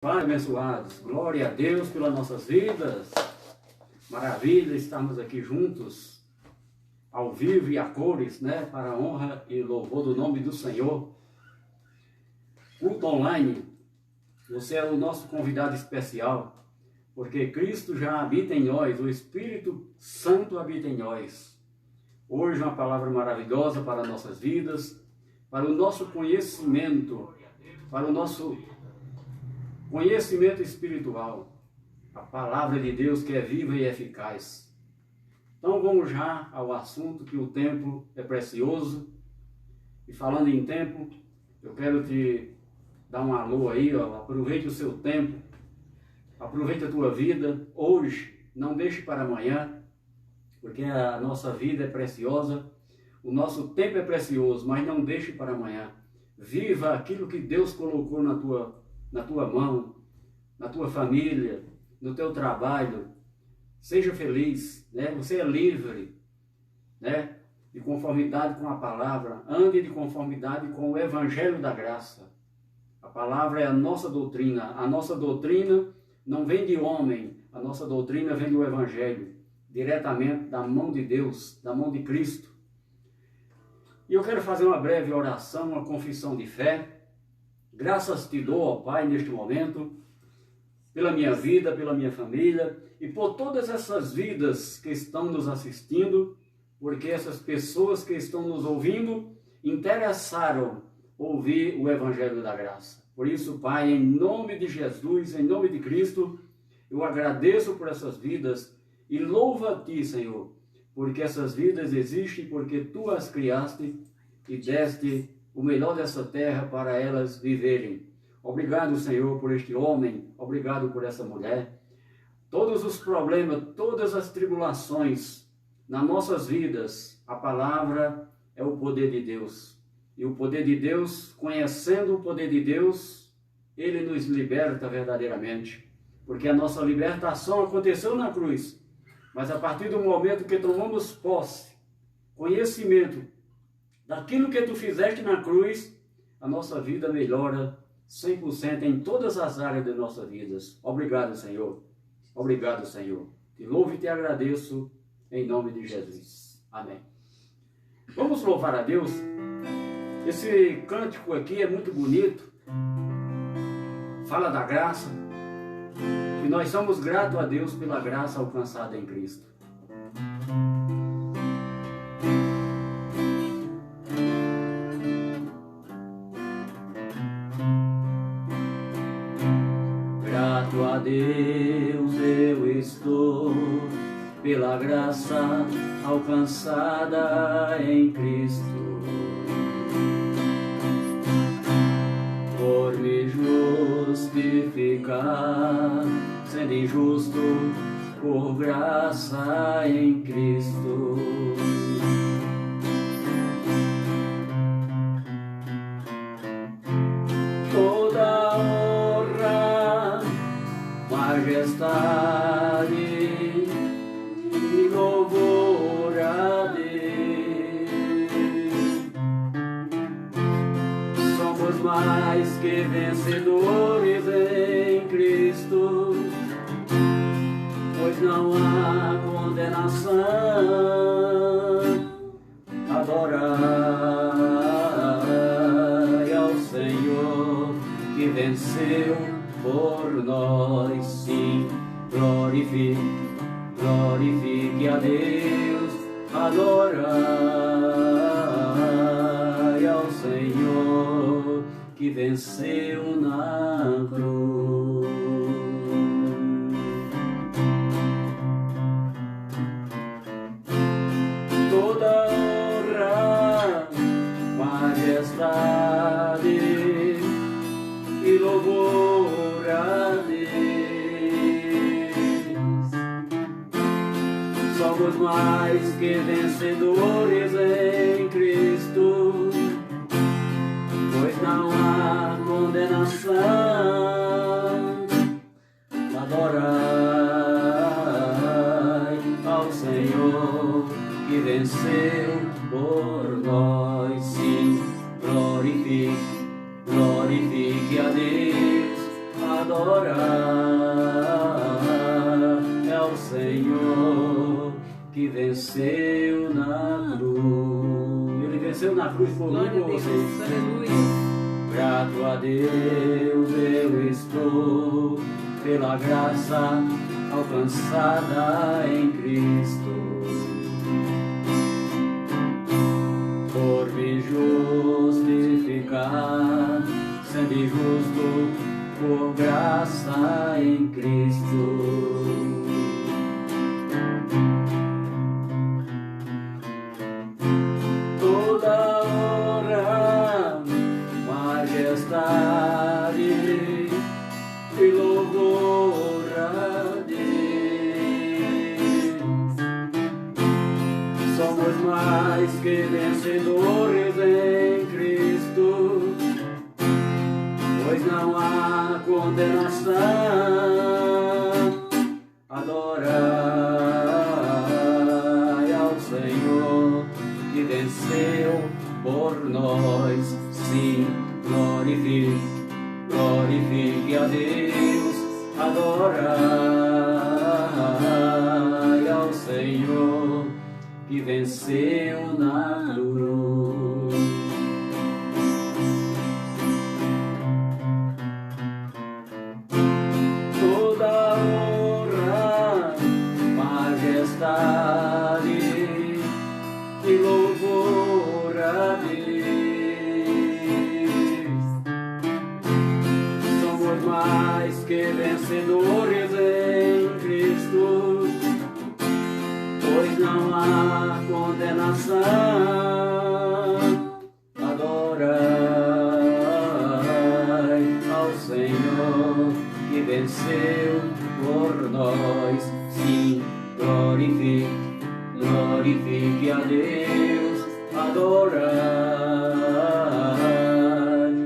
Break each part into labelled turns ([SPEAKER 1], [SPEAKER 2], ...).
[SPEAKER 1] Pai, abençoados, glória a Deus pelas nossas vidas. Maravilha estarmos aqui juntos, ao vivo e a cores, para a honra e louvor do nome do Senhor. Culto online, você é o nosso convidado especial, porque Cristo já habita em nós, o Espírito Santo habita em nós. Hoje uma palavra maravilhosa para nossas vidas, para o nosso conhecimento, para o nosso conhecimento espiritual, a palavra de Deus que é viva e eficaz. Então vamos já ao assunto, que o tempo é precioso. E falando em tempo, eu quero te dar um alô aí, aproveite o seu tempo, aproveite a tua vida hoje, não deixe para amanhã, porque a nossa vida é preciosa, o nosso tempo é precioso, mas não deixe para amanhã. Viva aquilo que Deus colocou na tua mão, na tua família, no teu trabalho. Seja feliz, Você é livre, De conformidade com a palavra. Ande de conformidade com o Evangelho da graça. A palavra é a nossa doutrina. A nossa doutrina não vem de homem. A nossa doutrina vem do Evangelho, diretamente da mão de Deus, da mão de Cristo. E eu quero fazer uma breve oração, uma confissão de fé. Graças te dou, ó Pai, neste momento, pela minha vida, pela minha família e por todas essas vidas que estão nos assistindo, porque essas pessoas que estão nos ouvindo interessaram ouvir o Evangelho da Graça. Por isso, Pai, em nome de Jesus, em nome de Cristo, eu agradeço por essas vidas e louvo a Ti, Senhor, porque essas vidas existem, porque Tu as criaste e deste o melhor dessa terra para elas viverem. Obrigado, Senhor, por este homem, obrigado por essa mulher. Todos os problemas, todas as tribulações nas nossas vidas, a palavra é o poder de Deus. E o poder de Deus, conhecendo o poder de Deus, Ele nos liberta verdadeiramente. Porque a nossa libertação aconteceu na cruz. Mas a partir do momento que tomamos posse, conhecimento daquilo que Tu fizeste na cruz, a nossa vida melhora 100% em todas as áreas de nossas vidas. Obrigado, Senhor. Obrigado, Senhor. Te louvo e te agradeço em nome de Jesus. Amém. Vamos louvar a Deus. Esse cântico aqui é muito bonito. Fala da graça. E nós somos gratos a Deus pela graça alcançada em Cristo. Grato a Deus eu estou pela graça alcançada em Cristo, por me justificar, sendo injusto, por graça em Cristo. Toda honra, majestade e louvor a Deus. Somos mais que vencedores em Cristo, pois não há condenação. Adorai ao Senhor que venceu por nós, sim. Glorifique a Deus, adorai ao Senhor que venceu na cruz. Toda honra, majestade e louvor a Deus. Somos mais que vencedores em Cristo, pois não há condenação. Adorai ao Senhor que venceu por nós, sim. Glorifique a Deus, adorai adorar ao Senhor que venceu na cruz. Ele venceu na cruz por mim e por vocês. Grato a Deus eu estou pela graça alcançada em Cristo. Por me justificar, sendo justo por graça em Cristo. Toda honra, majestade e louvor a Deus. Somos mais que vencedores em Cristo, pois não há condenação. Adorai ao Senhor que venceu por nós. Sim, glorifique a Deus. Adorai ao Senhor que venceu na cruz. Toda honra, majestade e louvor a Deus. Somos mais que vencedores em Cristo, pois não há condenação. Adorai ao Senhor que venceu por nós. Sim, glorifique a Deus. Adorai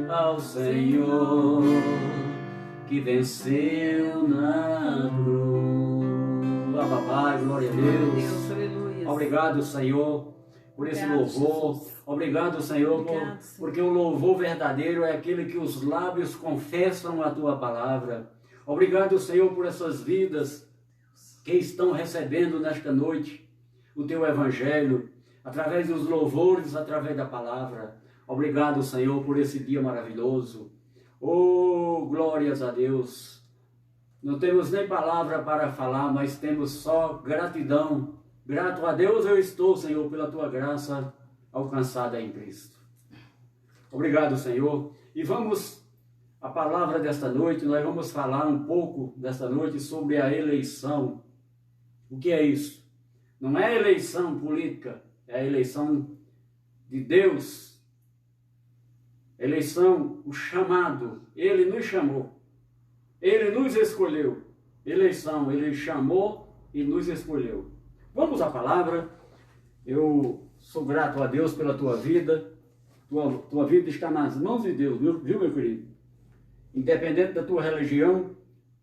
[SPEAKER 1] ao Senhor que venceu na cruz. Papai, glória a Deus. Obrigado, Senhor, por esse louvor. Obrigado, Senhor, porque o louvor verdadeiro é aquele que os lábios confessam a Tua palavra. Obrigado, Senhor, por essas vidas que estão recebendo nesta noite o Teu Evangelho, através dos louvores, através da palavra. Obrigado, Senhor, por esse dia maravilhoso. Oh, glórias a Deus. Não temos nem palavra para falar, mas temos só gratidão. Grato a Deus eu estou, Senhor, pela Tua graça alcançada em Cristo. Obrigado, Senhor. E vamos, a palavra desta noite, nós vamos falar um pouco desta noite sobre a eleição. O que é isso? Não é eleição política, é a eleição de Deus. Eleição, o chamado. Ele nos chamou. Ele nos escolheu. Eleição, Ele chamou e nos escolheu. Vamos à palavra. Eu sou grato a Deus pela tua vida. Tua vida está nas mãos de Deus, viu, meu querido? Independente da tua religião,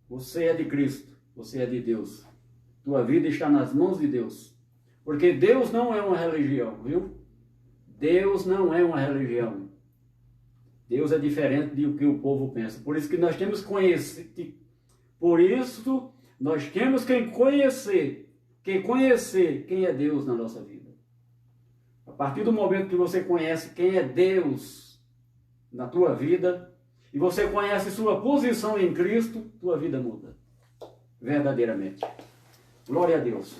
[SPEAKER 1] você é de Cristo, você é de Deus. Tua vida está nas mãos de Deus. Porque Deus não é uma religião, viu? Deus não é uma religião. Deus é diferente do que o povo pensa. Por isso que nós temos que conhecer. Por isso nós temos que conhecer quem é Deus na nossa vida. A partir do momento que você conhece quem é Deus na tua vida, e você conhece sua posição em Cristo, tua vida muda. Verdadeiramente. Glória a Deus.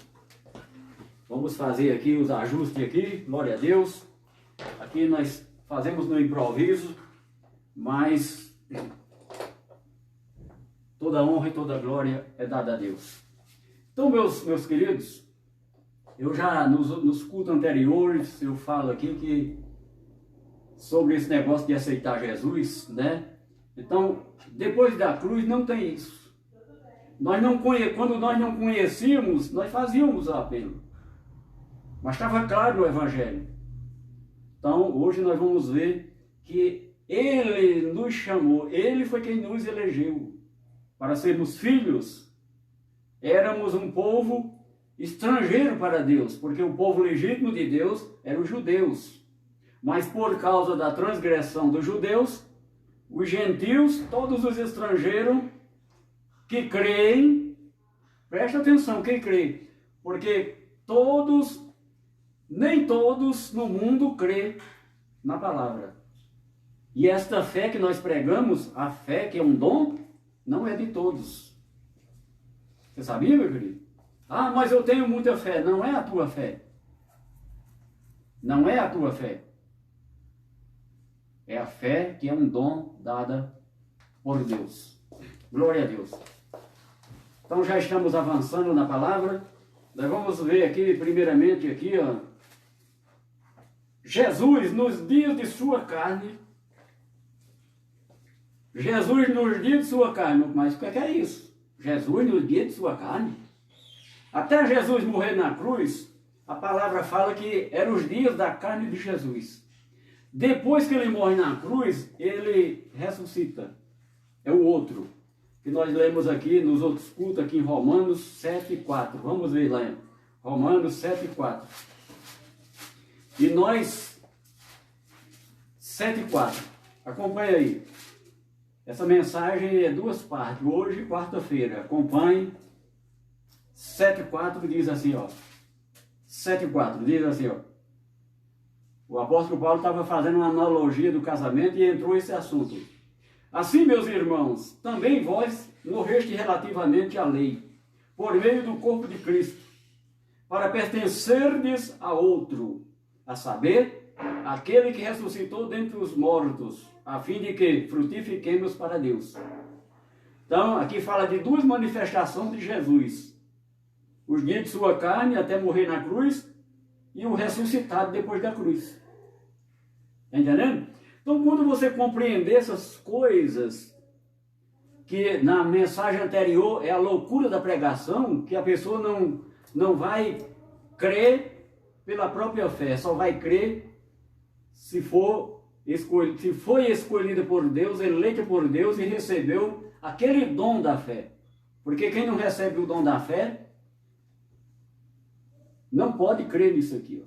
[SPEAKER 1] Vamos fazer aqui os ajustes aqui. Glória a Deus. Aqui nós fazemos no improviso, mas toda honra e toda glória é dada a Deus. Então, meus queridos, eu já nos cultos anteriores, eu falo aqui que sobre esse negócio de aceitar Jesus, né? Então, depois da cruz não tem isso. Quando nós não conhecíamos, nós fazíamos o apelo. Mas estava claro no Evangelho. Então, hoje nós vamos ver que Ele nos chamou, Ele foi quem nos elegeu para sermos filhos. Éramos um povo estrangeiro para Deus, porque o povo legítimo de Deus eram os judeus. Mas por causa da transgressão dos judeus, os gentios, todos os estrangeiros, que creem, presta atenção, quem crê, porque nem todos no mundo crê na palavra. E esta fé que nós pregamos, a fé que é um dom, não é de todos. Você sabia, meu querido? Ah, mas eu tenho muita fé. Não é a tua fé. Não é a tua fé. É a fé que é um dom dada por Deus. Glória a Deus. Então já estamos avançando na palavra. Nós vamos ver aqui, primeiramente, aqui, ó, Jesus nos dias de sua carne. Jesus nos dias de sua carne. Mas o que é isso? Jesus nos dias de sua carne? Até Jesus morrer na cruz, a palavra fala que eram os dias da carne de Jesus. Depois que ele morre na cruz, ele ressuscita. É o outro, que nós lemos aqui nos outros cultos, aqui em Romanos 7,4. Vamos ver lá, Romanos 7,4. E nós, 7,4. Acompanha aí. Essa mensagem é duas partes, hoje e quarta-feira. Acompanhe. 7,4 diz assim, ó. 7,4 diz assim, ó. O apóstolo Paulo estava fazendo uma analogia do casamento e entrou esse assunto. Assim, meus irmãos, também vós morreste relativamente à lei, por meio do corpo de Cristo, para pertencerdes a outro, a saber, aquele que ressuscitou dentre os mortos, a fim de que frutifiquemos para Deus. Então, aqui fala de duas manifestações de Jesus. Os dias de sua carne, até morrer na cruz, e o ressuscitado depois da cruz. Está entendendo? Então, quando você compreender essas coisas, que na mensagem anterior é a loucura da pregação, que a pessoa não vai crer pela própria fé, só vai crer se foi escolhida por Deus, eleita por Deus e recebeu aquele dom da fé. Porque quem não recebe o dom da fé, não pode crer nisso aqui.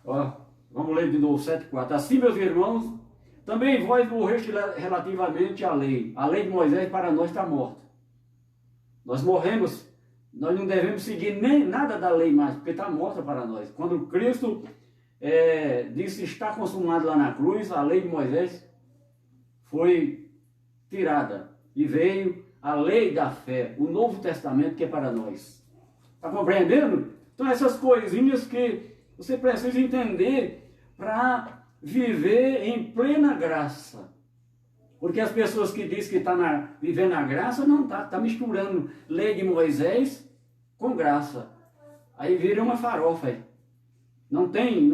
[SPEAKER 1] Ó, vamos ler de novo 7,4. Assim, meus irmãos, também vós morreste relativamente à lei. A lei de Moisés para nós está morta. Nós morremos, nós não devemos seguir nem nada da lei mais, porque está morta para nós. Quando Cristo disse está consumado lá na cruz, a lei de Moisés foi tirada. E veio a lei da fé, o Novo Testamento que é para nós. Está compreendendo? Então essas coisinhas que você precisa entender para viver em plena graça. Porque as pessoas que dizem que está vivendo na graça, não está misturando lei de Moisés com graça. Aí vira uma farofa. Não tem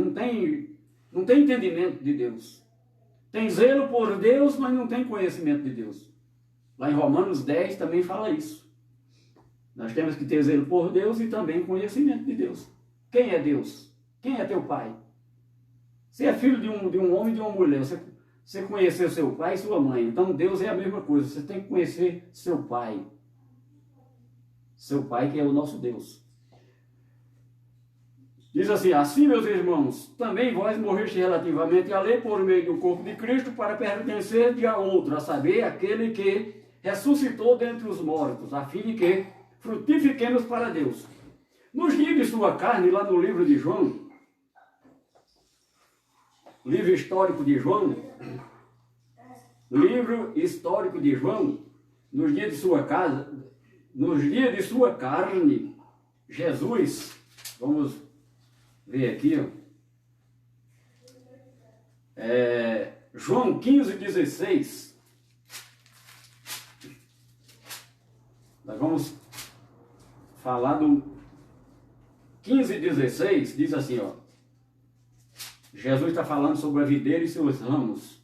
[SPEAKER 1] entendimento de Deus. Tem zelo por Deus, mas não tem conhecimento de Deus. Lá em Romanos 10 também fala isso. Nós temos que ter zelo por Deus e também conhecimento de Deus. Quem é Deus? Quem é teu pai? Você é filho de um homem e de uma mulher. Você conheceu seu pai e sua mãe. Então Deus é a mesma coisa. Você tem que conhecer seu pai. Seu pai que é o nosso Deus. Diz assim, assim, meus irmãos, também vós morreste relativamente à lei por meio do corpo de Cristo para pertencer a outro, a saber, aquele que ressuscitou dentre os mortos, a fim de que frutifiquemos para Deus. Nos dias de sua carne, lá no livro de João, livro histórico de João, nos dias de sua casa, nos dias de sua carne, Jesus, vamos ver aqui, ó, João 15,16, nós vamos falar do 15,16, diz assim, ó, Jesus está falando sobre a videira e seus ramos,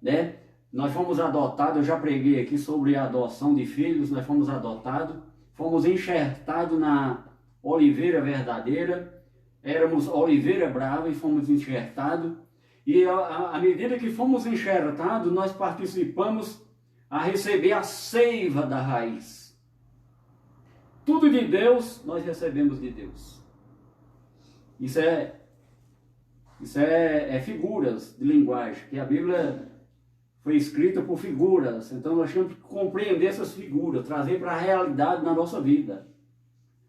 [SPEAKER 1] né? Nós fomos adotados, eu já preguei aqui sobre a adoção de filhos, nós fomos adotados, fomos enxertados na oliveira verdadeira, éramos oliveira brava e fomos enxertados, e à medida que fomos enxertados, nós participamos a receber a seiva da raiz. Tudo de Deus, nós recebemos de Deus. Isso é figuras de linguagem, que a Bíblia foi escrita por figuras. Então nós temos que compreender essas figuras, trazer para a realidade na nossa vida.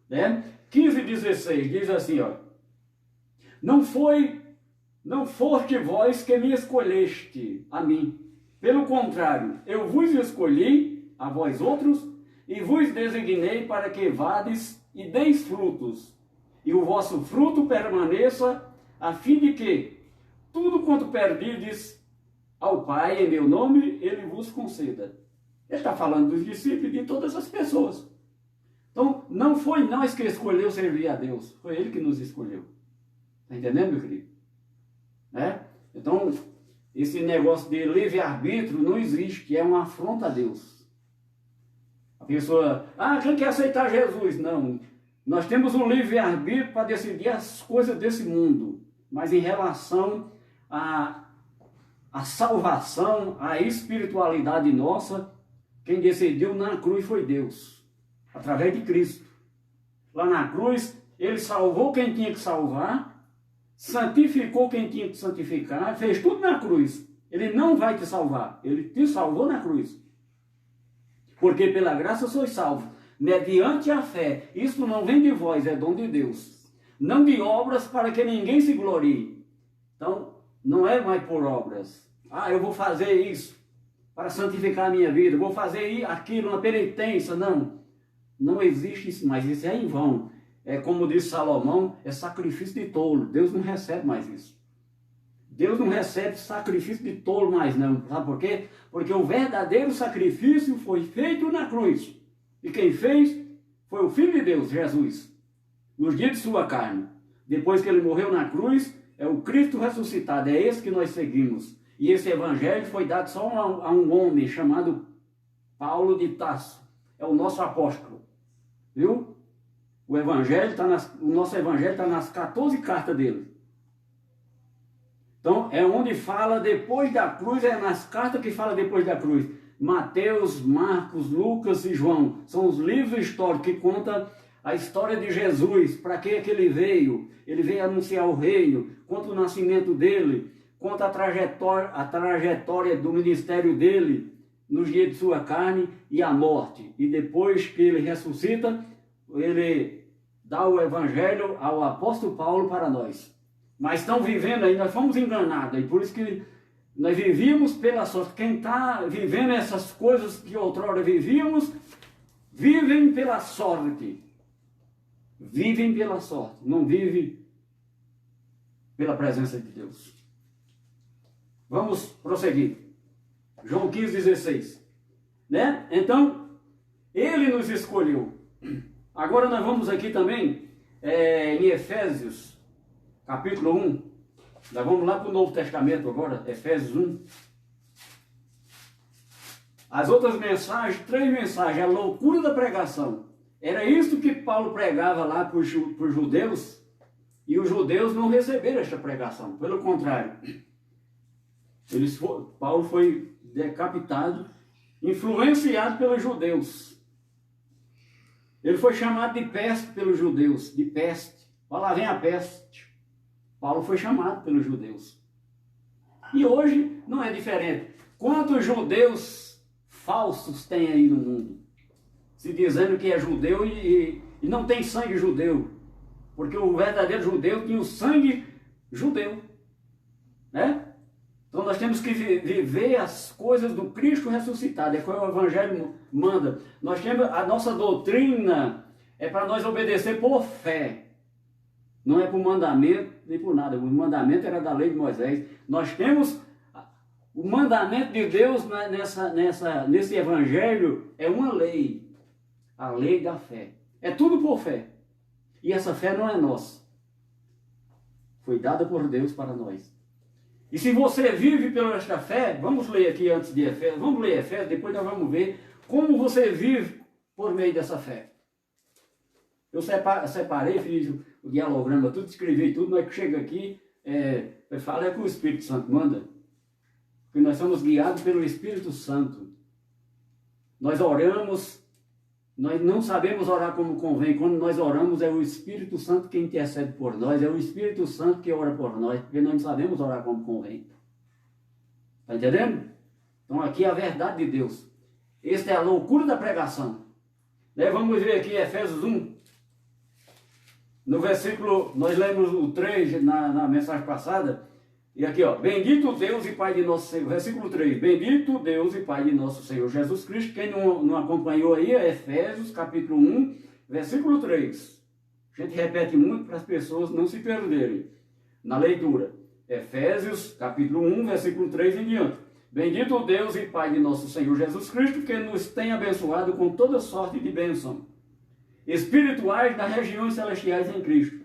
[SPEAKER 1] Né? 15:16 diz assim, ó: não foste vós que me escolheste a mim. Pelo contrário, eu vos escolhi a vós outros e vos designei para que vades e deis frutos, e o vosso fruto permaneça, a fim de que tudo quanto perdides ao Pai em meu nome, ele vos conceda. Ele está falando dos discípulos e de todas as pessoas. Então, não foi nós que escolheu servir a Deus, foi Ele que nos escolheu. Está entendendo, meu querido? Né? Então, esse negócio de livre-arbítrio não existe, que é uma afronta a Deus. A pessoa, quem quer aceitar Jesus? Não. Nós temos um livre-arbítrio para decidir as coisas desse mundo, mas em relação à salvação, à espiritualidade nossa, quem decidiu na cruz foi Deus, através de Cristo. Lá na cruz, Ele salvou quem tinha que salvar, santificou quem tinha que santificar, fez tudo na cruz. Ele não vai te salvar, Ele te salvou na cruz. Porque pela graça sois salvos, mediante a fé. Isso não vem de vós, é dom de Deus. Não de obras para que ninguém se glorie. Então, não é mais por obras. Eu vou fazer isso para santificar a minha vida, vou fazer aquilo, uma penitência. Não, não existe isso mais, isso é em vão. É como disse Salomão, é sacrifício de tolo. Deus não recebe mais isso. Deus não recebe sacrifício de tolo mais não. Sabe por quê? Porque o verdadeiro sacrifício foi feito na cruz. E quem fez foi o Filho de Deus, Jesus, nos dias de sua carne. Depois que ele morreu na cruz, é o Cristo ressuscitado, é esse que nós seguimos. E esse evangelho foi dado só a um homem chamado Paulo de Tarso. É o nosso apóstolo. Viu? O nosso evangelho está nas 14 cartas dele. Então, é onde fala depois da cruz, é nas cartas que fala depois da cruz. Mateus, Marcos, Lucas e João são os livros históricos que contam a história de Jesus, para que ele veio. Ele veio anunciar o reino, conta o nascimento dele, conta a trajetória do ministério dele nos dias de sua carne e a morte. E depois que ele ressuscita, ele dá o evangelho ao apóstolo Paulo para nós. Mas estão vivendo aí, nós fomos enganados, e por isso que nós vivíamos pela sorte. Quem está vivendo essas coisas que outrora vivíamos, vivem pela sorte. Vivem pela sorte, não vivem pela presença de Deus. Vamos prosseguir. João 15:16. Né? Então, Ele nos escolheu. Agora nós vamos aqui também em Efésios, capítulo 1. Nós vamos lá para o Novo Testamento agora, Efésios 1. As outras mensagens, 3 mensagens, a loucura da pregação. Era isso que Paulo pregava lá para os judeus, e os judeus não receberam esta pregação. Pelo contrário, Paulo foi decapitado, influenciado pelos judeus. Ele foi chamado de peste pelos judeus, de peste. Olha lá, vem a peste. Paulo foi chamado pelos judeus. E hoje não é diferente. Quantos judeus falsos tem aí no mundo? Se dizendo que é judeu e não tem sangue judeu. Porque o verdadeiro judeu tinha o sangue judeu. Né? Então nós temos que viver as coisas do Cristo ressuscitado. É o que o Evangelho manda. Nós temos a nossa doutrina, é para nós obedecer por fé. Não é por mandamento, nem por nada. O mandamento era da lei de Moisés. Nós temos o mandamento de Deus nesse Evangelho, é uma lei. A lei da fé. É tudo por fé. E essa fé não é nossa. Foi dada por Deus para nós. E se você vive pela esta fé, vamos ler aqui antes de Efésios, vamos ler Efésios, depois nós vamos ver como você vive por meio dessa fé. Eu separei, fiz o dialograma, tudo, escrevi tudo, mas que chega aqui, eu falo é que o Espírito Santo manda. Porque nós somos guiados pelo Espírito Santo. Nós oramos, nós não sabemos orar como convém. Quando nós oramos, é o Espírito Santo que intercede por nós, é o Espírito Santo que ora por nós, porque nós não sabemos orar como convém. Está entendendo? Então aqui é a verdade de Deus. Esta é a loucura da pregação. Vamos ver aqui Efésios 1. No versículo, nós lemos o 3 na mensagem passada. E aqui, ó, bendito Deus e Pai de nosso Senhor, versículo 3, bendito Deus e Pai de nosso Senhor Jesus Cristo. Quem não acompanhou aí, é Efésios, capítulo 1, versículo 3. A gente repete muito para as pessoas não se perderem na leitura. Efésios, capítulo 1, versículo 3 em diante. Bendito Deus e Pai de nosso Senhor Jesus Cristo, que nos tem abençoado com toda sorte de bênção espirituais das regiões celestiais em Cristo,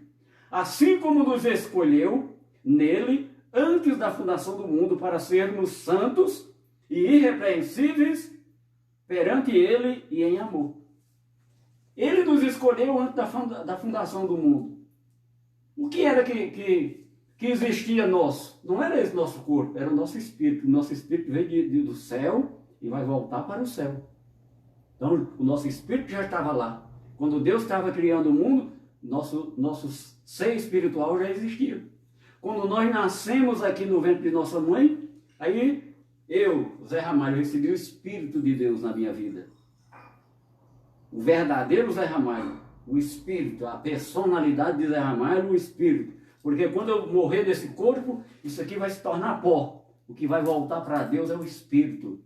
[SPEAKER 1] assim como nos escolheu nele antes da fundação do mundo para sermos santos e irrepreensíveis perante ele e em amor. Ele nos escolheu antes da fundação do mundo. O que era que existia nosso? Não era esse nosso corpo, era o nosso espírito. O nosso espírito veio do céu e vai voltar para o céu. Então o nosso espírito já estava lá. Quando Deus estava criando o mundo, nosso ser espiritual já existia. Quando nós nascemos aqui no ventre de nossa mãe, aí eu, Zé Ramalho, recebi o Espírito de Deus na minha vida. O verdadeiro Zé Ramalho, o Espírito, a personalidade de Zé Ramalho, o Espírito. Porque quando eu morrer desse corpo, isso aqui vai se tornar pó. O que vai voltar para Deus é o Espírito.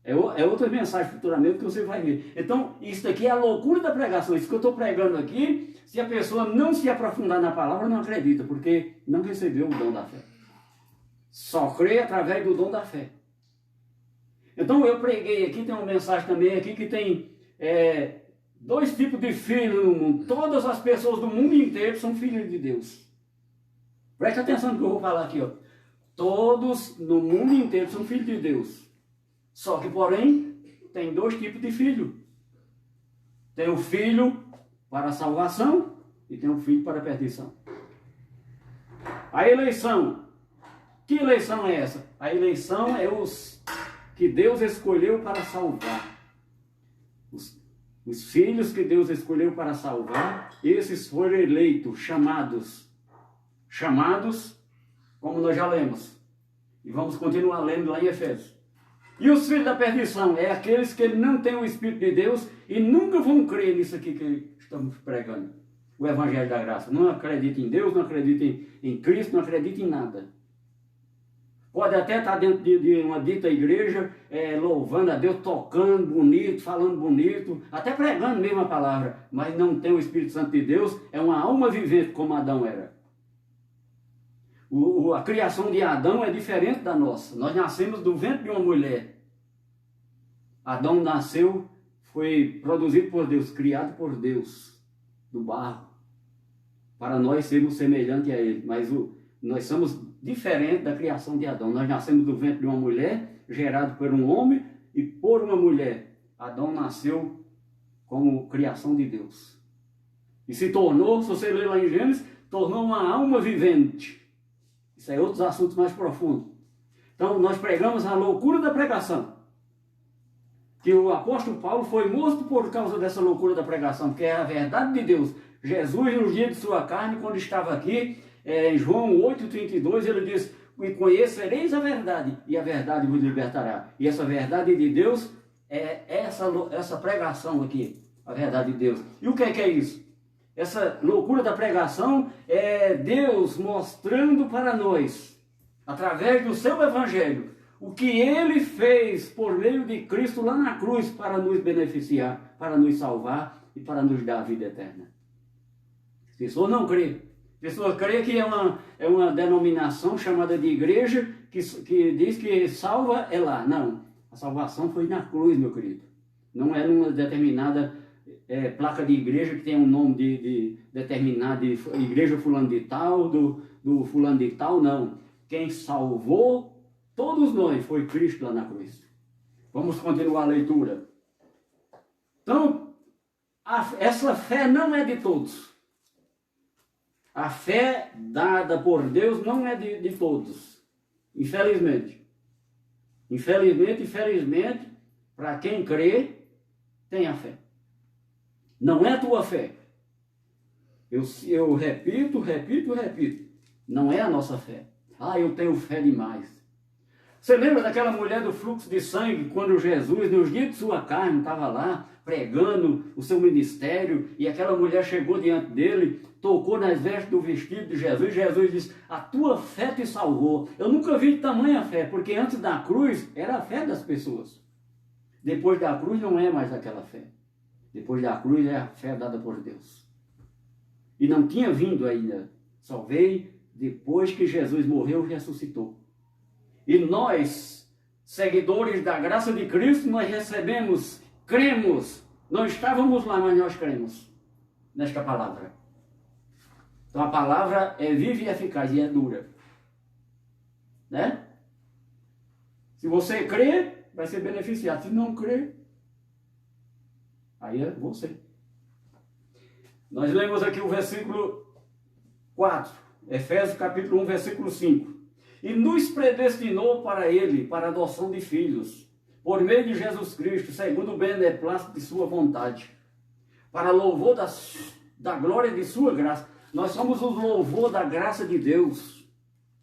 [SPEAKER 1] É outra mensagem futuramente que você vai ver. Então, isso aqui é a loucura da pregação. Isso que eu estou pregando aqui, se a pessoa não se aprofundar na palavra, não acredita, porque não recebeu o dom da fé. Só crê através do dom da fé. Então, eu preguei aqui, tem uma mensagem também aqui que tem dois tipos de filhos no mundo. Todas as pessoas do mundo inteiro são filhos de Deus. Preste atenção no que eu vou falar aqui, ó. Todos no mundo inteiro são filhos de Deus. Só que, porém, tem dois tipos de filho. Tem o filho para a salvação e tem o filho para a perdição. A eleição. Que eleição é essa? A eleição é os que Deus escolheu para salvar. Os filhos que Deus escolheu para salvar, esses foram eleitos, chamados. Chamados, como nós já lemos. E vamos continuar lendo lá em Efésios. E os filhos da perdição é aqueles que não têm o Espírito de Deus e nunca vão crer nisso aqui que estamos pregando. O Evangelho da Graça. Não acreditam em Deus, não acreditam em Cristo, não acreditam em nada. Pode até estar dentro de uma dita igreja, louvando a Deus, tocando bonito, falando bonito, até pregando mesmo a palavra, mas não tem o Espírito Santo de Deus, é uma alma vivente como Adão era. A criação de Adão é diferente da nossa. Nós nascemos do ventre de uma mulher. Adão nasceu, foi produzido por Deus, criado por Deus, do barro, para nós sermos semelhantes a ele. Mas nós somos diferentes da criação de Adão. Nós nascemos do ventre de uma mulher, gerado por um homem e por uma mulher. Adão nasceu como criação de Deus. E se tornou, se você ler lá em Gênesis, tornou uma alma vivente. Isso é outros assuntos mais profundos. Então, nós pregamos a loucura da pregação. Que o apóstolo Paulo foi morto por causa dessa loucura da pregação, que é a verdade de Deus. Jesus, no dia de sua carne, quando estava aqui, em João 8,32, ele diz: e conhecereis a verdade, e a verdade vos libertará. E essa verdade de Deus é essa pregação aqui, a verdade de Deus. E o que é isso? Essa loucura da pregação é Deus mostrando para nós, através do seu Evangelho, o que Ele fez por meio de Cristo lá na cruz para nos beneficiar, para nos salvar e para nos dar a vida eterna. As pessoas não creem. As pessoas creem que é uma denominação chamada de igreja que diz que salva é lá. Não, a salvação foi na cruz, meu querido. Não é numa determinada placa de igreja que tem um nome de determinado, de igreja fulano de tal, do fulano de tal, não. Quem salvou todos nós foi Cristo lá na cruz. Vamos continuar a leitura. Então, essa fé não é de todos. A fé dada por Deus não é de todos. Infelizmente. Infelizmente, para quem crê, tem a fé. Não é a tua fé. Eu repito. Não é a nossa fé. Eu tenho fé demais. Você lembra daquela mulher do fluxo de sangue, quando Jesus, nos dias de sua carne, estava lá pregando o seu ministério, e aquela mulher chegou diante dele, tocou nas vestes do vestido de Jesus, e Jesus disse: a tua fé te salvou. Eu nunca vi tamanha fé, porque antes da cruz era a fé das pessoas. Depois da cruz não é mais aquela fé. Depois da cruz é a fé dada por Deus. E não tinha vindo ainda, só veio depois que Jesus morreu e ressuscitou. E nós, seguidores da graça de Cristo, nós recebemos, cremos. Não estávamos lá, mas nós cremos nesta palavra. Então a palavra é viva e eficaz e é dura. Né? Se você crê, vai ser beneficiado. Se não crê, aí é você. Nós lemos aqui o versículo 4, Efésios capítulo 1, versículo 5. E nos predestinou para Ele, para a adoção de filhos, por meio de Jesus Cristo, segundo o beneplácito de sua vontade, para louvor da glória de sua graça. Nós somos o louvor da graça de Deus.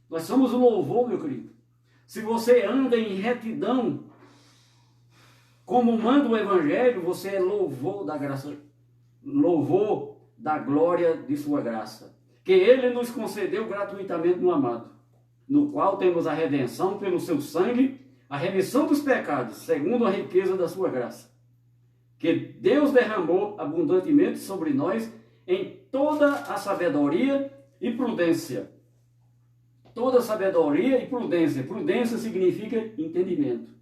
[SPEAKER 1] Nós somos o louvor, meu querido. Se você anda em retidão, como manda o Evangelho, você é louvor da graça, louvor da glória de sua graça, que Ele nos concedeu gratuitamente no amado, no qual temos a redenção pelo seu sangue, a remissão dos pecados, segundo a riqueza da sua graça, que Deus derramou abundantemente sobre nós em toda a sabedoria e prudência. Toda sabedoria e prudência. Prudência significa entendimento.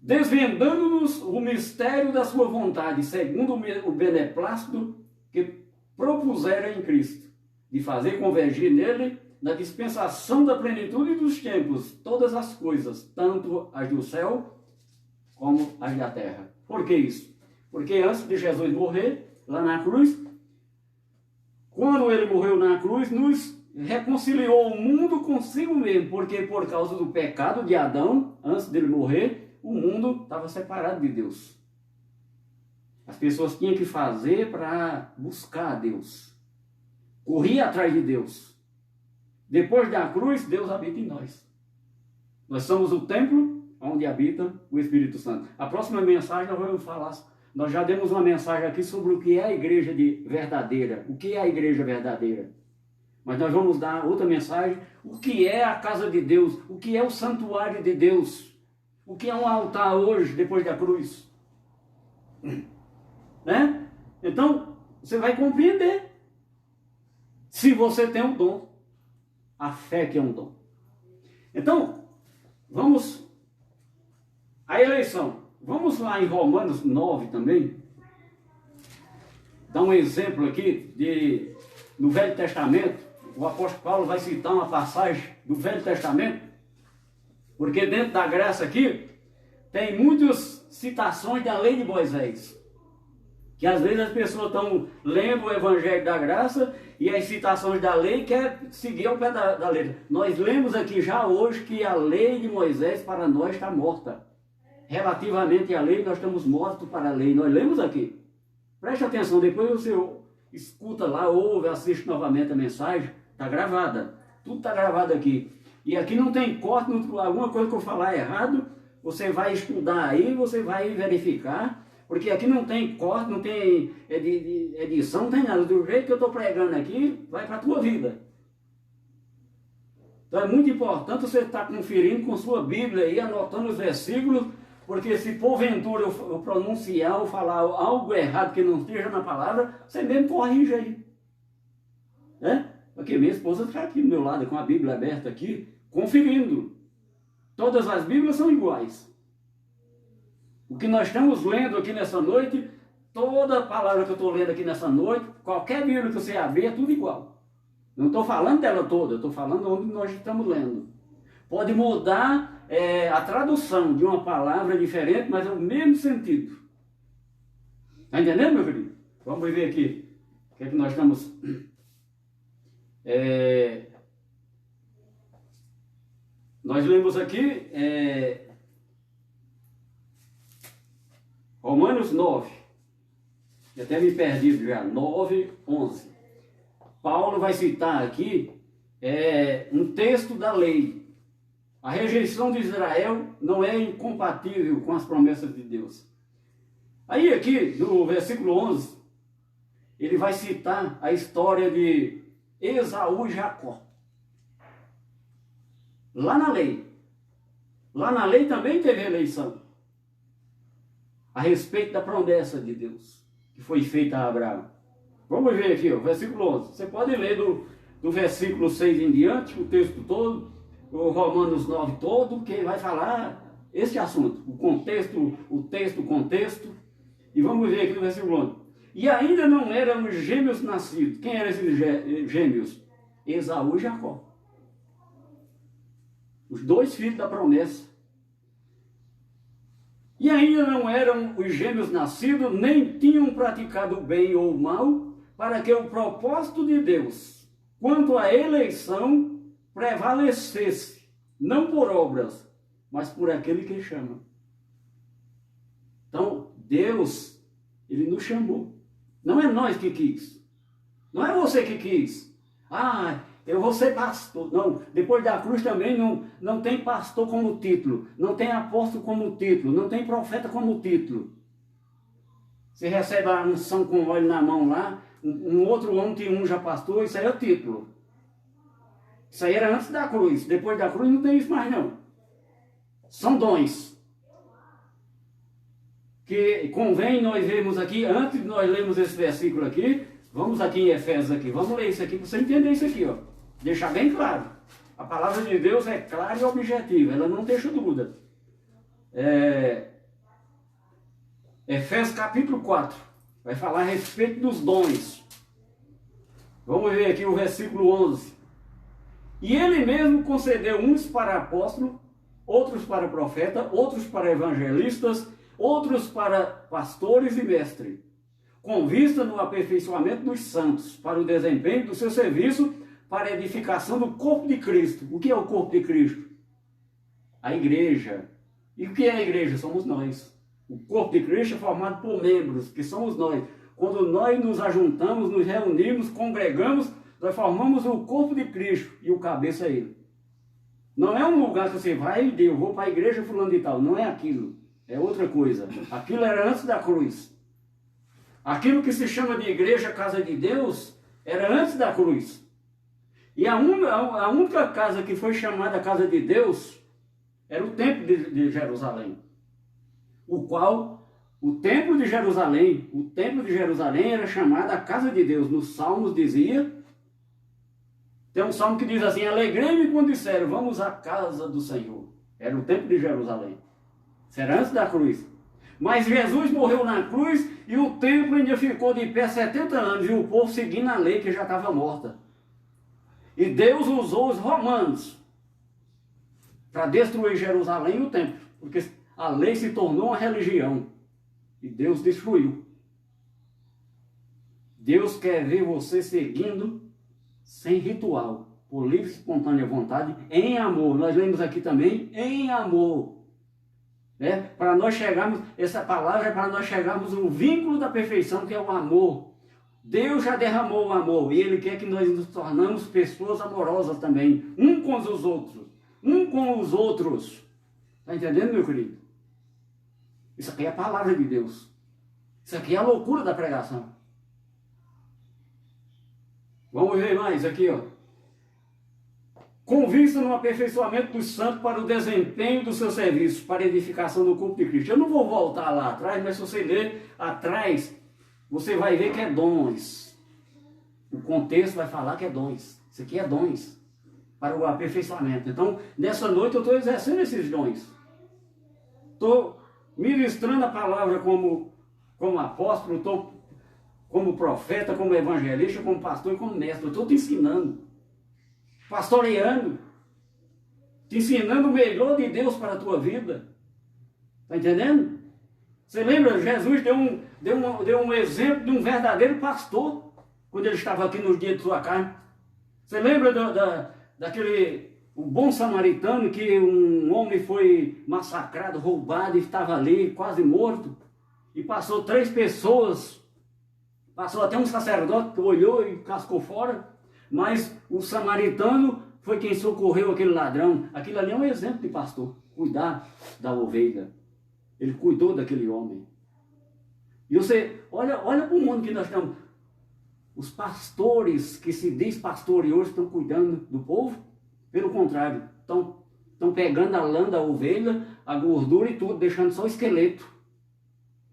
[SPEAKER 1] Desvendando-nos o mistério da sua vontade, segundo o beneplácito que propuseram em Cristo, de fazer convergir nele, na dispensação da plenitude dos tempos, todas as coisas, tanto as do céu como as da terra. Por que isso? Porque antes de Jesus morrer, lá na cruz, quando ele morreu na cruz, nos reconciliou o mundo consigo mesmo, porque por causa do pecado de Adão, antes dele morrer, o mundo estava separado de Deus. As pessoas tinham que fazer para buscar a Deus. Correr atrás de Deus. Depois da cruz, Deus habita em nós. Nós somos o templo onde habita o Espírito Santo. A próxima mensagem nós vamos falar. Nós já demos uma mensagem aqui sobre o que é a igreja verdadeira. O que é a igreja verdadeira. Mas nós vamos dar outra mensagem. O que é a casa de Deus. O que é o santuário de Deus. O que é um altar hoje, depois da cruz? Né? Então, você vai compreender. Se você tem um dom. A fé que é um dom. Então, vamos à eleição. Vamos lá em Romanos 9 também. Dar um exemplo aqui no Velho Testamento. O apóstolo Paulo vai citar uma passagem do Velho Testamento. Porque dentro da graça aqui, tem muitas citações da lei de Moisés. Que às vezes as pessoas estão lendo o Evangelho da Graça e as citações da lei quer seguir ao pé da letra. Nós lemos aqui já hoje que a lei de Moisés para nós está morta. Relativamente à lei, nós estamos mortos para a lei. Nós lemos aqui. Preste atenção, depois você escuta lá, ouve, assiste novamente a mensagem. Está gravada. Tudo está gravado aqui. E aqui não tem corte, alguma coisa que eu falar errado, você vai estudar aí, você vai verificar. Porque aqui não tem corte, não tem edição, não tem nada. Do jeito que eu estou pregando aqui, vai para a tua vida. Então é muito importante você estar conferindo com sua Bíblia aí, anotando os versículos, porque se porventura eu pronunciar ou falar algo errado que não esteja na palavra, você mesmo corrige aí. Né? Porque minha esposa está aqui do meu lado com a Bíblia aberta aqui, conferindo. Todas as Bíblias são iguais. O que nós estamos lendo aqui nessa noite, toda a palavra que eu estou lendo aqui nessa noite, qualquer Bíblia que você abrir, é tudo igual. Não estou falando dela toda, eu estou falando onde nós estamos lendo. Pode mudar a tradução de uma palavra diferente, mas é o mesmo sentido. Está entendendo, meu querido? Vamos ver aqui. O que é que nós estamos... Nós lemos aqui... Romanos 9, eu até me perdi já, 9, 11. Paulo vai citar aqui um texto da lei. A rejeição de Israel não é incompatível com as promessas de Deus. Aí aqui, no versículo 11, ele vai citar a história de Esaú e Jacó. Lá na lei também teve eleição a respeito da promessa de Deus que foi feita a Abraão. Vamos ver aqui, ó, versículo 11. Você pode ler do versículo 6 em diante, o texto todo, o Romanos 9 todo, que vai falar este assunto, o contexto. E vamos ver aqui no versículo 11. E ainda não eram gêmeos nascidos. Quem eram esses gêmeos? Esaú e Jacó. Os dois filhos da promessa. E ainda não eram os gêmeos nascidos, nem tinham praticado o bem ou o mal, para que o propósito de Deus, quanto à eleição, prevalecesse, não por obras, mas por aquele que chama. Então, Deus, Ele nos chamou. Não é nós que quis. Não é você que quis. Ah, eu vou ser pastor. Não, depois da cruz também não tem pastor como título. Não tem apóstolo como título. Não tem profeta como título. Você recebe a unção com óleo na mão lá. Um outro homem que unja pastor, isso aí é o título. Isso aí era antes da cruz. Depois da cruz não tem isso mais não. São dons. Que convém nós vermos aqui, antes de nós lermos esse versículo aqui, vamos aqui em Efésios aqui, vamos ler isso aqui para você entender isso aqui, ó. Deixar bem claro. A palavra de Deus é clara e objetiva, ela não deixa dúvida. Efésios capítulo 4, vai falar a respeito dos dons. Vamos ver aqui o versículo 11. E ele mesmo concedeu uns para apóstolo, outros para profeta, outros para evangelistas, outros para pastores e mestres, com vista no aperfeiçoamento dos santos, para o desempenho do seu serviço, para a edificação do corpo de Cristo. O que é o corpo de Cristo? A igreja. E o que é a igreja? Somos nós. O corpo de Cristo é formado por membros, que somos nós. Quando nós nos ajuntamos, nos reunimos, congregamos, nós formamos o corpo de Cristo e o cabeça é Ele. Não é um lugar que você vai e eu vou para a igreja fulano de tal. Não é aquilo. É outra coisa. Aquilo era antes da cruz. Aquilo que se chama de igreja, casa de Deus, era antes da cruz. E a única casa que foi chamada casa de Deus era o templo de Jerusalém. O qual, o templo de Jerusalém era chamada a casa de Deus. Nos Salmos dizia, tem um salmo que diz assim, alegrei-me quando disseram, vamos à casa do Senhor. Era o templo de Jerusalém. Isso era antes da cruz. Mas Jesus morreu na cruz e o templo ainda ficou de pé 70 anos e o povo seguindo a lei que já estava morta. E Deus usou os romanos para destruir Jerusalém e o templo, porque a lei se tornou uma religião e Deus destruiu. Deus quer ver você seguindo sem ritual, por livre e espontânea vontade, em amor. Nós lemos aqui também, em amor. Para nós chegarmos, essa palavra é para nós chegarmos no vínculo da perfeição, que é o amor. Deus já derramou o amor e Ele quer que nós nos tornamos pessoas amorosas também, um com os outros. Está entendendo, meu querido? Isso aqui é a palavra de Deus. Isso aqui é a loucura da pregação. Vamos ver mais aqui, ó. Com vista no aperfeiçoamento dos santos para o desempenho do seu serviço, para a edificação do corpo de Cristo. Eu não vou voltar lá atrás, mas se você ler atrás, você vai ver que é dons. O contexto vai falar que é dons. Isso aqui é dons para o aperfeiçoamento. Então, nessa noite eu estou exercendo esses dons. Estou ministrando a palavra como apóstolo, estou como profeta, como evangelista, como pastor e como mestre. Eu estou te ensinando. Pastoreando, te ensinando o melhor de Deus para a tua vida. Está entendendo? Você lembra? Jesus deu um exemplo de um verdadeiro pastor, quando ele estava aqui nos dias de sua carne. Você lembra daquele o bom samaritano, que um homem foi massacrado, roubado, e estava ali quase morto, e passou 3 pessoas, passou até um sacerdote que olhou e cascou fora. Mas o samaritano foi quem socorreu aquele ladrão. Aquilo ali é um exemplo de pastor, cuidar da ovelha. Ele cuidou daquele homem. E você, olha para o mundo que nós estamos. Os pastores que se diz pastor e hoje estão cuidando do povo. Pelo contrário, estão pegando a lã da ovelha, a gordura e tudo, deixando só o esqueleto.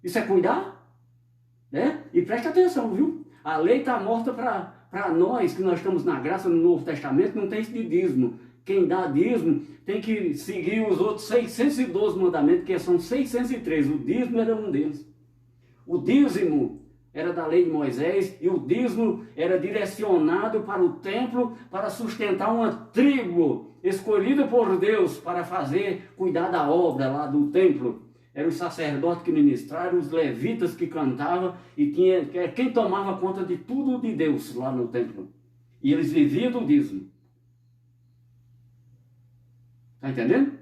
[SPEAKER 1] Isso é cuidar? Né? E preste atenção, viu? A lei está morta para nós, que nós estamos na graça no Novo Testamento, não tem isso de dízimo. Quem dá dízimo tem que seguir os outros 612 mandamentos, que são 603. O dízimo era um deles. O dízimo era da lei de Moisés e o dízimo era direcionado para o templo para sustentar uma tribo escolhida por Deus para cuidar da obra lá do templo. Eram os sacerdotes que ministraram, os levitas que cantavam e quem tomava conta de tudo de Deus lá no templo. E eles viviam do dízimo. Está entendendo?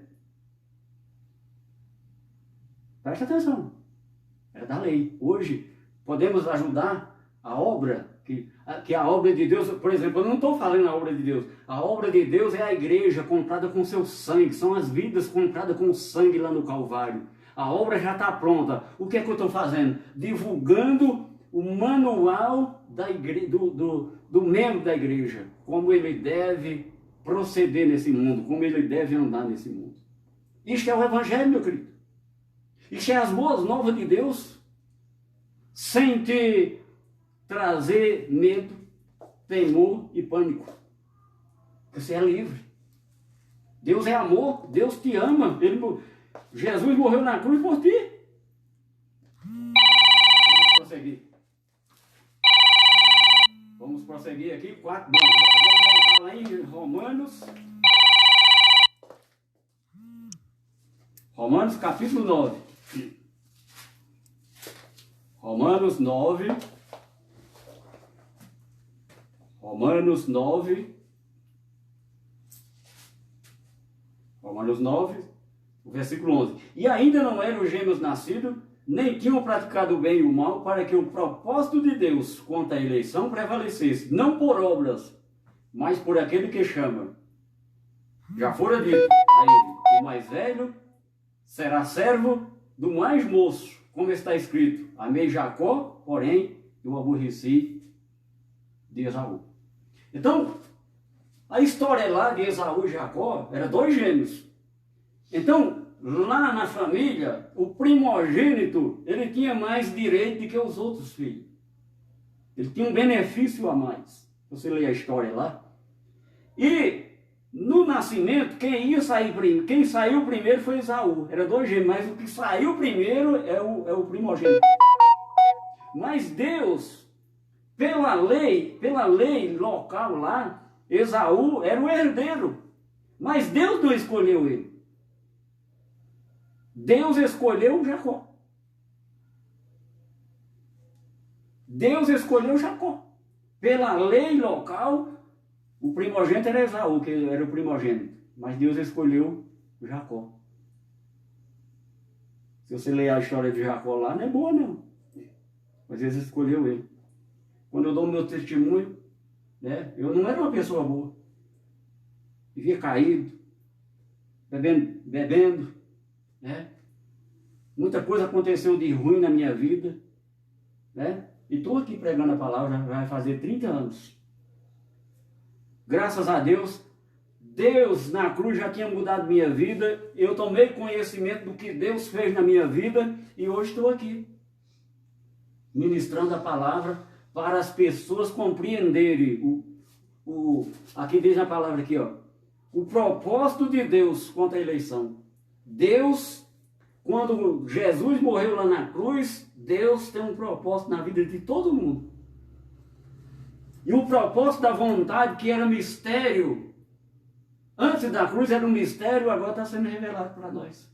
[SPEAKER 1] Presta atenção. Era da lei. Hoje, podemos ajudar a obra, que a obra de Deus, por exemplo, eu não estou falando a obra de Deus. A obra de Deus é a igreja comprada com seu sangue, são as vidas compradas com sangue lá no Calvário. A obra já está pronta. O que é que eu estou fazendo? Divulgando o manual da igreja, do membro da igreja, como ele deve proceder nesse mundo, como ele deve andar nesse mundo. Isto é o Evangelho, meu querido. Isto é as boas novas de Deus, sem te trazer medo, temor e pânico. Você é livre. Deus é amor, Deus te ama. Jesus morreu na cruz por ti. Vamos prosseguir. Vamos prosseguir aqui. 4, vamos voltar lá em Romanos capítulo 9. Romanos 9. Romanos 9. Romanos 9, o versículo 11. E ainda não eram gêmeos nascidos, nem tinham praticado o bem e o mal, para que o propósito de Deus quanto à eleição prevalecesse, não por obras, mas por aquele que chama. Já fora dito a ele, o mais velho será servo do mais moço, como está escrito, amei Jacó, porém eu aborreci de Esaú. Então, a história lá de Esaú e Jacó era 2 gêmeos. Então, lá na família, o primogênito, ele tinha mais direito do que os outros filhos. Ele tinha um benefício a mais. Você lê a história lá. E no nascimento, quem saiu primeiro foi Esaú. Era 2 gêmeos, mas o que saiu primeiro é o primogênito. Mas Deus, pela lei local lá, Esaú era o herdeiro. Mas Deus não escolheu ele. Deus escolheu Jacó. Deus escolheu Jacó. Pela lei local, o primogênito era Esaú, que era o primogênito. Mas Deus escolheu Jacó. Se você ler a história de Jacó lá, não é boa não. Mas Deus escolheu ele. Quando eu dou o meu testemunho, né, eu não era uma pessoa boa. Vivia caído, bebendo, né? Muita coisa aconteceu de ruim na minha vida, né? E estou aqui pregando a palavra, vai fazer 30 anos. Graças a Deus, Deus na cruz já tinha mudado minha vida. Eu tomei conhecimento do que Deus fez na minha vida e hoje estou aqui, ministrando a palavra para as pessoas compreenderem aqui diz a palavra aqui, ó, o propósito de Deus quanto à eleição. Deus, quando Jesus morreu lá na cruz, Deus tem um propósito na vida de todo mundo. E o propósito da vontade, que era mistério, antes da cruz era um mistério, agora está sendo revelado para nós.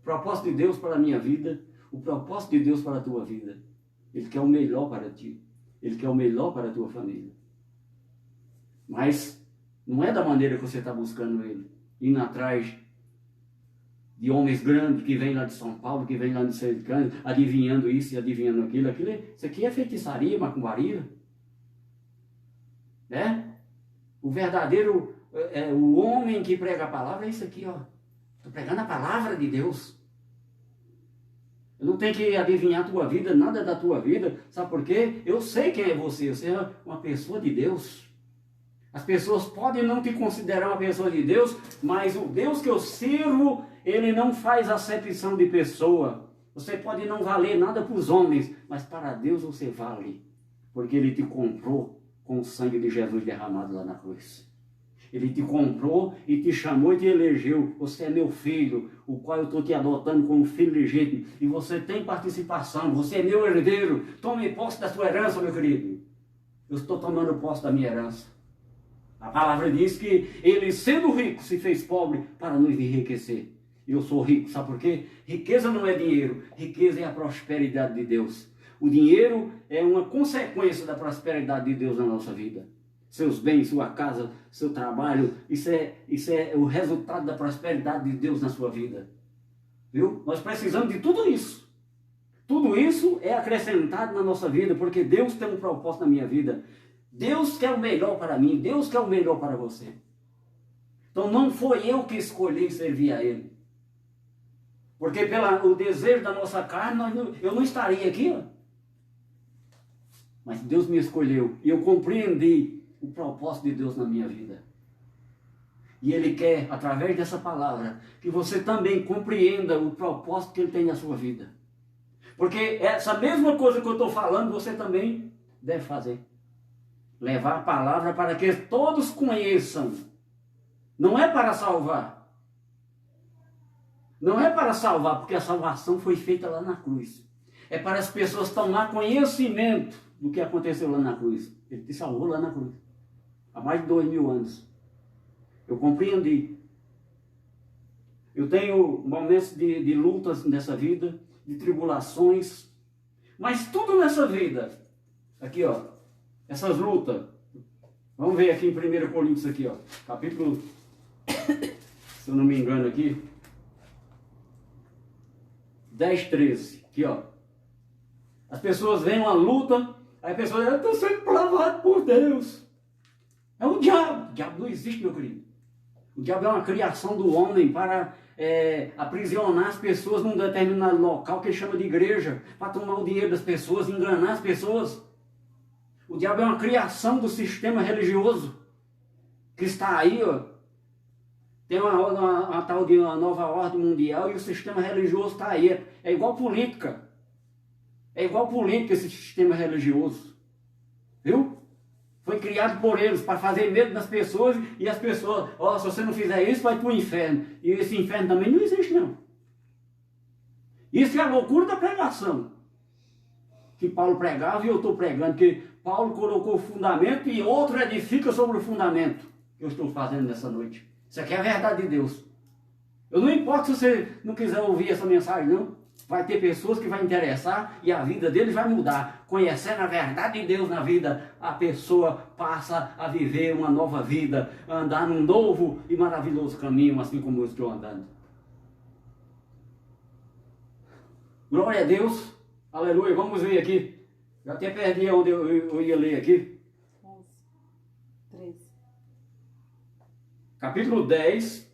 [SPEAKER 1] O propósito de Deus para a minha vida, o propósito de Deus para a tua vida. Ele quer o melhor para ti. Ele quer o melhor para a tua família. Mas não é da maneira que você está buscando ele. Indo atrás de homens grandes que vêm lá de São Paulo, que vêm lá de Sercânia, adivinhando isso e adivinhando aquilo. Isso aqui é feitiçaria, macumbaria. Né? O verdadeiro o homem que prega a palavra é isso aqui, ó. Estou pregando a palavra de Deus. Eu não tenho que adivinhar a tua vida, nada da tua vida. Sabe por quê? Eu sei quem é você. Você é uma pessoa de Deus. As pessoas podem não te considerar uma pessoa de Deus, mas o Deus que eu sirvo, ele não faz acepção de pessoa. Você pode não valer nada para os homens, mas para Deus você vale. Porque ele te comprou com o sangue de Jesus derramado lá na cruz. Ele te comprou e te chamou e te elegeu. Você é meu filho, o qual eu estou te adotando como filho legítimo. E você tem participação, você é meu herdeiro. Tome posse da sua herança, meu querido. Eu estou tomando posse da minha herança. A palavra diz que ele, sendo rico, se fez pobre para nos enriquecer. Eu sou rico, sabe por quê? Riqueza não é dinheiro, riqueza é a prosperidade de Deus. O dinheiro é uma consequência da prosperidade de Deus na nossa vida. Seus bens, sua casa, seu trabalho, isso é o resultado da prosperidade de Deus na sua vida. Viu? Nós precisamos de tudo isso. Tudo isso é acrescentado na nossa vida, porque Deus tem um propósito na minha vida. Deus quer o melhor para mim, Deus quer o melhor para você. Então não foi eu que escolhi servir a Ele. Porque pelo desejo da nossa carne, eu não estaria aqui. Ó. Mas Deus me escolheu e eu compreendi o propósito de Deus na minha vida. E Ele quer, através dessa palavra, que você também compreenda o propósito que Ele tem na sua vida. Porque essa mesma coisa que eu estou falando, você também deve fazer. Levar a palavra para que todos conheçam. Não é para salvar. Não é para salvar, porque a salvação foi feita lá na cruz. É para as pessoas tomar conhecimento do que aconteceu lá na cruz. Ele te salvou lá na cruz. Há mais de 2000 anos. Eu compreendi. Eu tenho momentos de lutas nessa vida, de tribulações. Mas tudo nessa vida, aqui ó, essas lutas. Vamos ver aqui em 1 Coríntios aqui ó, capítulo, se eu não me engano aqui, 10, 13, aqui ó. As pessoas veem uma luta, aí a pessoa diz, eu estou sendo provado por Deus. É o diabo. O diabo não existe, meu querido. O diabo é uma criação do homem para aprisionar as pessoas num determinado local que ele chama de igreja, para tomar o dinheiro das pessoas, enganar as pessoas. O diabo é uma criação do sistema religioso que está aí, ó. Tem uma tal de uma nova ordem mundial e o sistema religioso está aí. É igual política. É igual política esse sistema religioso. Viu? Foi criado por eles para fazer medo das pessoas e as pessoas, ó, se você não fizer isso, vai para o inferno. E esse inferno também não existe, não. Isso é a loucura da pregação. Que Paulo pregava e eu estou pregando, que Paulo colocou o fundamento e outro edifica sobre o fundamento que eu estou fazendo nessa noite. Isso aqui é a verdade de Deus. Eu não importa se você não quiser ouvir essa mensagem, não. Vai ter pessoas que vai interessar e a vida deles vai mudar. Conhecendo a verdade de Deus na vida, a pessoa passa a viver uma nova vida, a andar num novo e maravilhoso caminho, assim como eu estou andando. Glória a Deus. Aleluia. Vamos ver aqui. Já até perdi onde eu ia ler aqui.
[SPEAKER 2] 11, 13.
[SPEAKER 1] Capítulo 10,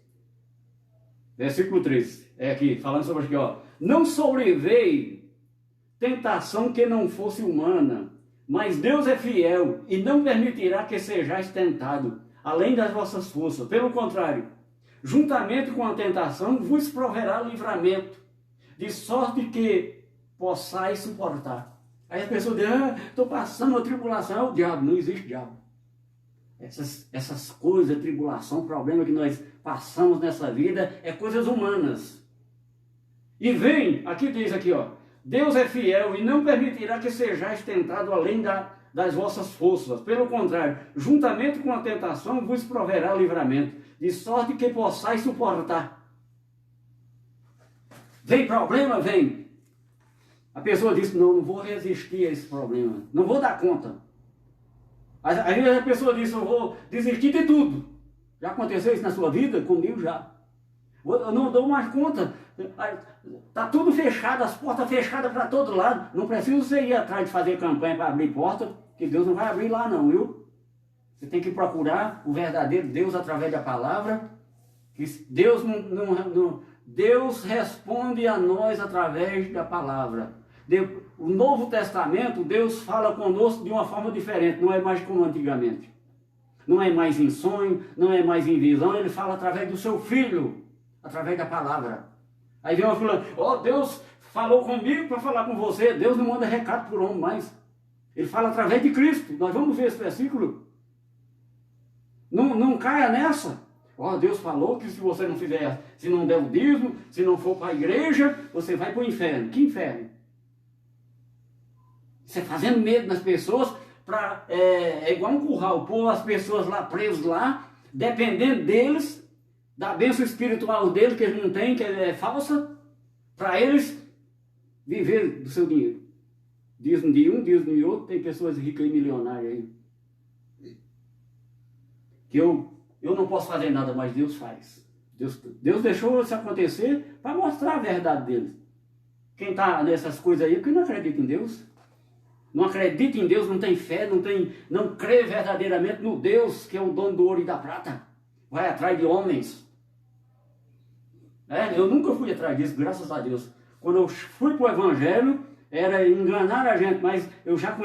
[SPEAKER 1] versículo 13. É aqui, falando sobre aqui, ó. Não sobreveio tentação que não fosse humana, mas Deus é fiel e não permitirá que sejais tentado, além das vossas forças. Pelo contrário, juntamente com a tentação, vos proverá livramento, de sorte que possais suportar. Aí a pessoa diz, estou passando uma tribulação, é o diabo. Não existe diabo. Essas coisas, tribulação, problema que nós passamos nessa vida, é coisas humanas. E vem, aqui diz aqui, ó, Deus é fiel e não permitirá que sejais tentado além das vossas forças. Pelo contrário, juntamente com a tentação, vos proverá livramento, de sorte que possais suportar. Vem problema? Vem. A pessoa diz, não vou resistir a esse problema, não vou dar conta. Às vezes a pessoa diz, eu vou desistir de tudo. Já aconteceu isso na sua vida? Comigo já. Eu não dou mais conta. Está tudo fechado, as portas fechadas para todo lado. Não precisa você ir atrás de fazer campanha para abrir porta, que Deus não vai abrir lá não, viu? Você tem que procurar o verdadeiro Deus através da palavra. Deus, Deus responde a nós através da palavra. O Novo Testamento, Deus fala conosco de uma forma diferente, não é mais como antigamente. Não é mais em sonho, não é mais em visão, ele fala através do seu Filho, através da palavra. Aí vem uma fulana, Deus falou comigo para falar com você. Deus não manda recado por homem mais. Ele fala através de Cristo. Nós vamos ver esse versículo. Não caia nessa. Deus falou que se você não fizer, se não der o dízimo, se não for para a igreja, você vai para o inferno. Que inferno? Você fazendo medo nas pessoas, é igual um curral, pôr as pessoas lá presas lá, dependendo deles, da bênção espiritual deles, que eles não têm, que é falsa, para eles viver do seu dinheiro. Dízimo de um, dízimo de outro, tem pessoas ricas e milionárias aí. Que eu não posso fazer nada, mas Deus faz. Deus deixou isso acontecer para mostrar a verdade deles. Quem está nessas coisas aí é porque não acredita em Deus. Não acredita em Deus, não tem fé, não crê verdadeiramente no Deus que é o dono do ouro e da prata. Vai atrás de homens. Eu nunca fui atrás disso, graças a Deus. Quando eu fui para o Evangelho, era enganar a gente, mas eu já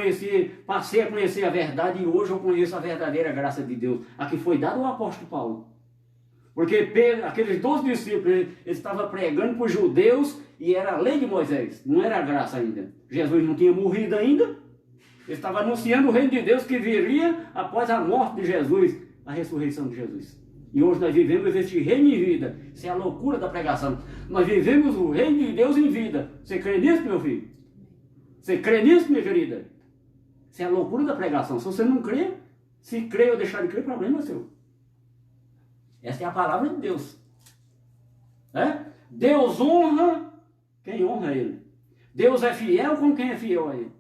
[SPEAKER 1] passei a conhecer a verdade e hoje eu conheço a verdadeira graça de Deus. A que foi dada ao apóstolo Paulo. Porque aqueles 12 discípulos, eles estavam pregando para os judeus e era a lei de Moisés, não era a graça ainda. Jesus não tinha morrido ainda. Ele estava anunciando o reino de Deus que viria após a morte de Jesus, a ressurreição de Jesus. E hoje nós vivemos esse reino em vida. Isso é a loucura da pregação. Nós vivemos o reino de Deus em vida. Você crê nisso, meu filho? Você crê nisso, minha querida? Isso é a loucura da pregação. Se você não crê, se crê ou deixar de crer, problema é seu. Essa é a palavra de Deus. Deus honra quem honra Ele. Deus é fiel com quem é fiel a Ele.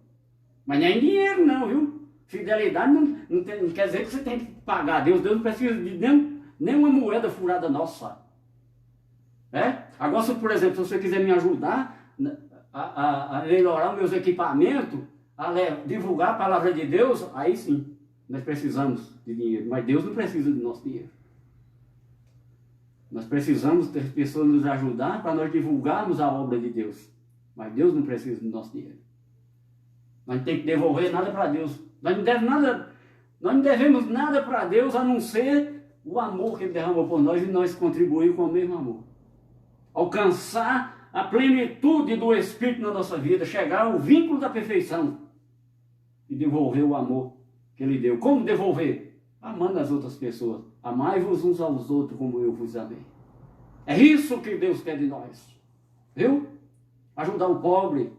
[SPEAKER 1] Mas não é em dinheiro não, viu? Fidelidade não quer dizer que você tem que pagar a Deus. Deus não precisa de nenhuma moeda furada nossa. Agora, se, por exemplo, se você quiser me ajudar a melhorar meus equipamentos, a divulgar a palavra de Deus, aí sim, nós precisamos de dinheiro. Mas Deus não precisa do nosso dinheiro. Nós precisamos ter pessoas nos ajudar para nós divulgarmos a obra de Deus. Mas Deus não precisa do nosso dinheiro. Nós não temos que devolver nada para Deus. Nós não devemos nada para Deus a não ser o amor que Ele derramou por nós e nós contribuímos com o mesmo amor. Alcançar a plenitude do Espírito na nossa vida, chegar ao vínculo da perfeição e devolver o amor que Ele deu. Como devolver? Amando as outras pessoas. Amai-vos uns aos outros como eu vos amei. É isso que Deus quer de nós. Viu? Ajudar o pobre,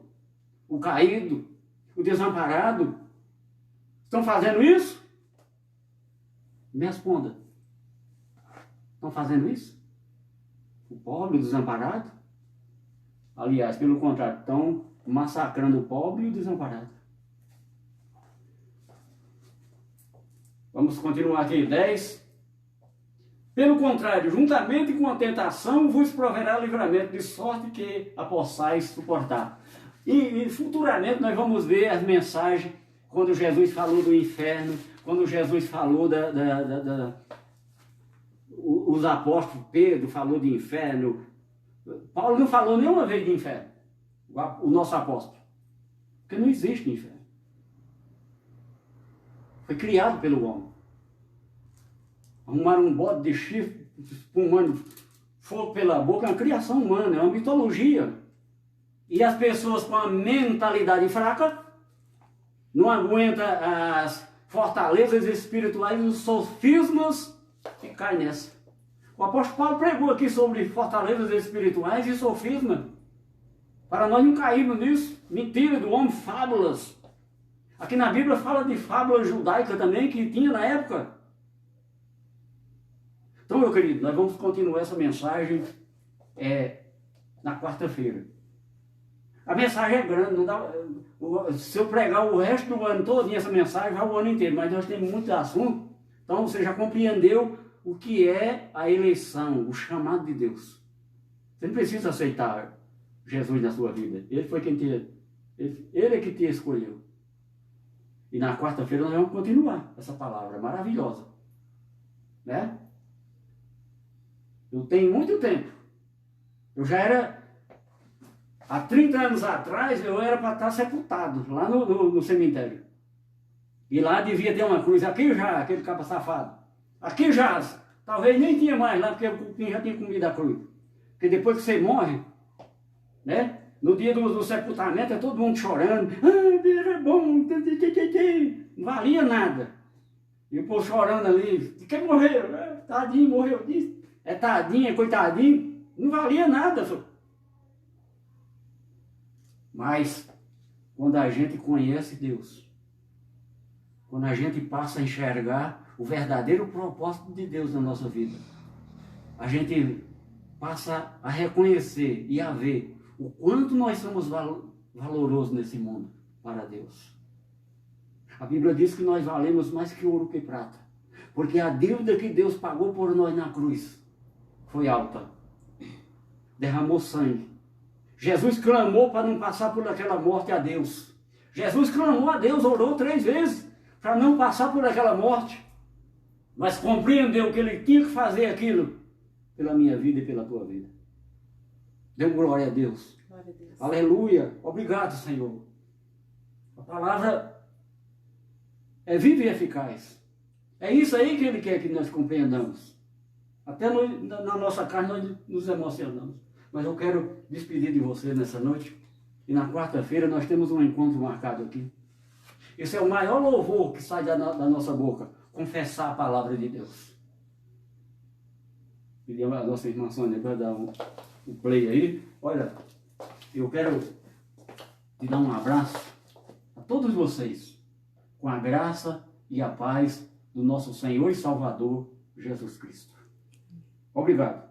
[SPEAKER 1] o caído, o desamparado. Estão fazendo isso? Me responda. Estão fazendo isso? O pobre, o desamparado? Aliás, pelo contrário, estão massacrando o pobre e o desamparado. Vamos continuar aqui, 10. Pelo contrário, juntamente com a tentação, vos proverá livramento, de sorte que a possais suportar. E futuramente nós vamos ver as mensagens, quando Jesus falou do inferno, quando Jesus falou os apóstolos, Pedro falou de inferno. Paulo não falou nenhuma vez de inferno, o nosso apóstolo. Porque não existe inferno. Foi criado pelo homem. Arrumaram um bode de chifre, espumando fogo pela boca, é uma criação humana, é uma mitologia. E as pessoas com a mentalidade fraca não aguentam as fortalezas espirituais e os sofismas e caem nessa. O apóstolo Paulo pregou aqui sobre fortalezas espirituais e sofisma, para nós não cairmos nisso. Mentira do homem, fábulas. Aqui na Bíblia fala de fábula judaica também, que tinha na época. Então, meu querido, nós vamos continuar essa mensagem na quarta-feira. A mensagem é grande, não dá, se eu pregar o resto do ano todo, essa mensagem vai o ano inteiro, mas nós temos muito assunto, então você já compreendeu o que é a eleição, o chamado de Deus. Você não precisa aceitar Jesus na sua vida, Ele foi quem ele é que te escolheu. E na quarta-feira nós vamos continuar essa palavra maravilhosa. Né? Eu tenho muito tempo. Eu já era... Há 30 anos atrás, eu era para estar sepultado, lá no cemitério. E lá devia ter uma cruz. Aqui já, aquele cabo safado. Aqui já, talvez nem tinha mais lá, porque o cupim já tinha comido a cruz. Porque depois que você morre, né? No dia do sepultamento, é todo mundo chorando. Ah, Deus é bom. Não valia nada. E o povo chorando ali. Quem morreu? Tadinho, morreu disso. É tadinho, é coitadinho. Não valia nada, senhor. Mas, quando a gente conhece Deus, quando a gente passa a enxergar o verdadeiro propósito de Deus na nossa vida, a gente passa a reconhecer e a ver o quanto nós somos valorosos nesse mundo para Deus. A Bíblia diz que nós valemos mais que ouro que prata, porque a dívida que Deus pagou por nós na cruz foi alta. Derramou sangue. Jesus clamou para não passar por aquela morte a Deus. Jesus clamou a Deus, orou 3 vezes para não passar por aquela morte. Mas compreendeu que ele tinha que fazer aquilo pela minha vida e pela tua vida. Dê glória a Deus.
[SPEAKER 2] Glória a Deus.
[SPEAKER 1] Aleluia. Obrigado, Senhor. A palavra é viva e eficaz. É isso aí que ele quer que nós compreendamos. Até na nossa carne nós nos emocionamos. Mas eu quero despedir de você nessa noite. E na quarta-feira nós temos um encontro marcado aqui. Esse é o maior louvor que sai da nossa boca. Confessar a palavra de Deus. Pedir a nossa irmã Sônia para dar um play aí. Olha, eu quero te dar um abraço a todos vocês. Com a graça e a paz do nosso Senhor e Salvador, Jesus Cristo. Obrigado.